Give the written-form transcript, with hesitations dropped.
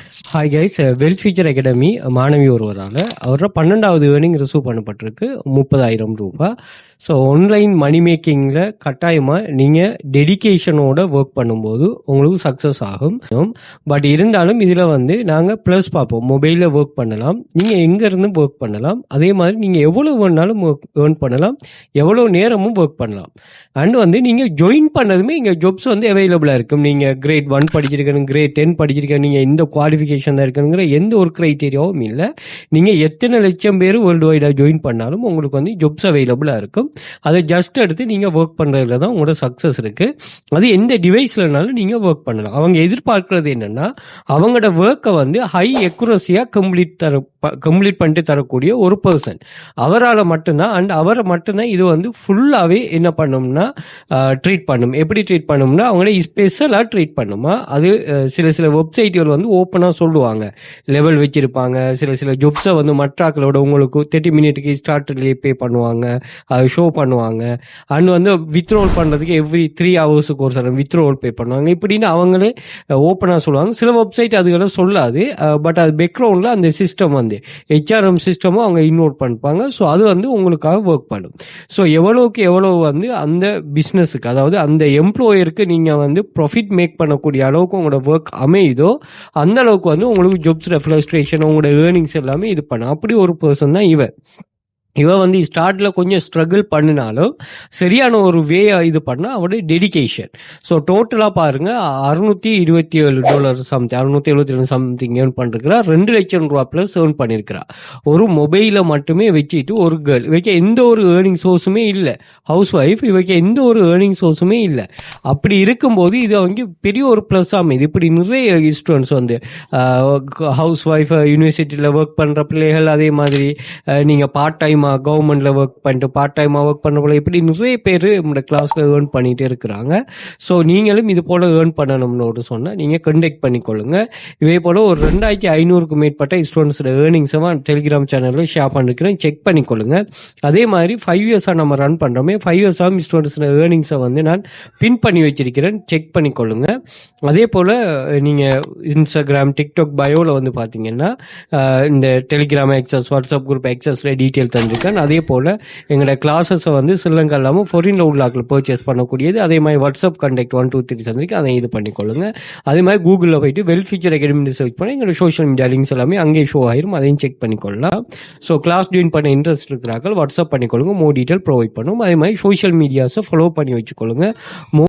Hi guys, wealth future academy மாணவி ஒருவரால் அவரோட 12வது ஏர்னிங் ரிசீவ் பண்ணப்பட்டிருக்கு 30,000 ரூபாய். ஸோ ஆன்லைன் மணி மேக்கிங்கில் கட்டாயமாக நீங்கள் டெடிகேஷனோட ஒர்க் பண்ணும்போது உங்களுக்கு சக்ஸஸ் ஆகும். பட் இருந்தாலும் இதில் நாங்கள் ப்ளஸ் பார்ப்போம். மொபைலில் ஒர்க் பண்ணலாம், நீங்கள் எங்கேருந்து ஒர்க் பண்ணலாம், அதே மாதிரி நீங்கள் எவ்வளோ வேணாலும் ஏர்ன் பண்ணலாம், எவ்வளோ நேரமும் ஒர்க் பண்ணலாம். அண்ட் நீங்கள் ஜாயின் பண்ணதுமே இங்கே ஜாப்ஸ் அவைலபிளாக இருக்கும். நீங்கள் கிரேட் 1 படிச்சிருக்கணும், கிரேட் 10 படிச்சிருக்கணும், நீங்கள் எந்த குவாலிஃபிகேஷன் தான் இருக்குங்கிற எந்த ஒரு க்ரைட்டீரியாவும் இல்லை. நீங்கள் எத்தனை லட்சம் பேர் வேர்ல்டு வைடாக ஜாயின் பண்ணாலும் உங்களுக்கு ஜாப்ஸ் அவைலபிளாக இருக்கும். அதை ஜஸ்ட் எடுத்து நீங்கள் ஒர்க் பண்ணுறதுல தான் உங்களோட சக்ஸஸ் இருக்குது. அது எந்த டிவைஸ்லனாலும் நீங்கள் ஒர்க் பண்ணலாம். அவங்க எதிர்பார்க்கறது என்னென்னா, அவங்களோட ஒர்க்கை ஹை எக்குரஸியாக கம்ப்ளீட் பண்ணிட்டு தரக்கூடிய ஒரு பர்சன். அவரால் மட்டும்தான் அவரை மட்டும்தான் இது ஃபுல்லாகவே என்ன பண்ணும்னா ட்ரீட் பண்ணும். எப்படி ட்ரீட் பண்ணும்னா, அவங்கள ஸ்பெஷலாக ட்ரீட் பண்ணுமா. அது சில வெப்சைட்டுகள் ஓப்பனாக சொல்லுவாங்க, லெவல் வச்சுருப்பாங்க. சில ஜொப்ஸை மற்றாக்களோட உங்களுக்கு 30 மினிட்டுக்கு ஸ்டார்ட்லேயே பே பண்ணுவாங்க, அது ஷோ பண்ணுவாங்க. அண்ட் வித்ட்ரோல் பண்ணுறதுக்கு எவ்ரி 3 ஹவர்ஸுக்கு ஒரு சில வித்ட்ரோல் பே பண்ணுவாங்க. இப்படின்னு அவங்களே ஓப்பனாக சொல்லுவாங்க. சில வெப்சைட் அதுகளை சொல்லாது, பட் அது பேக்ரவுண்டில் அந்த சிஸ்டம் ஹெச்ஆர்எம் சிஸ்டமும் அவங்க இன்வோட் பண்ணிப்பாங்க. ஸோ அது உங்களுக்காக ஒர்க் பண்ணும். ஸோ எவ்வளோக்கு எவ்வளோ அந்த பிஸ்னஸுக்கு, அதாவது அந்த எம்ப்ளாயருக்கு நீங்கள் ப்ராஃபிட் மேக் பண்ணக்கூடிய அளவுக்கு உங்களோட ஒர்க் அமையுதோ அந்த அளவுக்கு உங்களுக்கு ஜாப்ஸ் ரெஃப்ளஸ்ட்ரேஷன், உங்களோட ஏர்னிங்ஸ் எல்லாமே இது பண்ணும். அப்படி ஒரு பர்சன் தான் இவன் ஸ்டார்ட்ல கொஞ்சம் ஸ்ட்ரகிள் பண்ணினாலும் சரியான ஒரு வே இது பண்ணால் அவருடைய டெடிகேஷன். ஸோ டோட்டலாக பாருங்க, $627 சம்திங், $672 சம்திங் ஏர்ன் பண்ணிருக்கிறா. 2 லட்சம் ரூபா ப்ளஸ் ஏர்ன் பண்ணியிருக்கிறா. ஒரு மொபைலை மட்டுமே வச்சுட்டு ஒரு கேர்ள், இவைக்கு எந்த ஒரு ஏர்னிங் சோர்ஸுமே இல்லை. ஹவுஸ் ஒய்ஃப், இவைக்கு எந்த ஒரு ஏர்னிங் சோர்ஸுமே இல்லை. அப்படி இருக்கும்போது இது பெரிய ஒரு ப்ளஸ் அமைது. இப்படி நிறைய ஸ்டூடெண்ட்ஸ் ஹவுஸ் ஒய்ஃப், யூனிவர்சிட்டியில் ஒர்க் பண்ணுற பிள்ளைகள், அதே மாதிரி நீங்கள் பார்ட் டைம் கவர்மெண்ட்ல ஒர்க் பண்ணிட்டு பார்ட் டைமா ஒர்க் பண்ண போல இப்படி நிறைய பேர் நம்மளோட கிளாஸ்ல ஏர்ன் பண்ணிட்டே இருக்கிறாங்க. ஸோ நீங்களும் இது போல ஏர்ன் பண்ணணும்னு சொன்னா நீங்க கண்டெக்ட் பண்ணிக்கொள்ளுங்க. இதே போல ஒரு 2500க்கும் மேற்பட்ட ஸ்டூடெண்ட்ஸோட ஏர்னிங்ஸை டெலிகிராம் சேனல்ல ஷேர் பண்ணிருக்கிறேன், செக் பண்ணிக்கொள்ளுங்க. அதே மாதிரி 5 இயர்ஸா நம்ம ரன் பண்றோமே, 5 இயர்ஸா ஸ்டூடெண்ட்ஸோட ஏர்னிங்ஸை நான் பின் பண்ணி வச்சிருக்கிறேன், செக் பண்ணிக்கொள்ளுங்க. அதே போல நீங்க இன்ஸ்டாகிராம், டிக்டாக் பயோல பாத்தீங்கன்னா இந்த டெலிகிராம் எக்ஸஸ், வாட்ஸ்அப் குரூப் எக்ஸஸ்ல டீட்டெயில் தந்து. அதே போல எங்களோட கிளாஸஸை ஸ்ரீலங்கா இல்லாமல் ஃபாரின்ல உள்ளாக்கள் பர்ச்சேஸ் பண்ணக்கூடியது. அதே மாதிரி வாட்ஸ்அப் கான்டாக்ட் 1 2 3 தந்திருக்கு, அதை இது பண்ணிக்கொள்ளுங்க. அதே மாதிரி கூகுளில் போயிட்டு வெல்த் ஃபியூச்சர் அகாடமி சர்ச் பண்ணி எங்களோட சோஷியல் மீடியா லிங்க்ஸ் எல்லாமே அங்கேயே ஷோ ஆயிரும், அதையும் செக் பண்ணிக்கொள்ளலாம். ஸோ கிளாஸ் ஜாயின் பண்ண இன்ட்ரெஸ்ட் இருக்கிறார்கள் வாட்ஸ்அப் பண்ணிக்கொள்ளுங்க, மோர் டீட்டெயில் ப்ரொவைட் பண்ணும். அதே மாதிரி சோஷியல் மீடியாஸை ஃபாலோ பண்ணி வச்சுக்கொள்ளுங்க.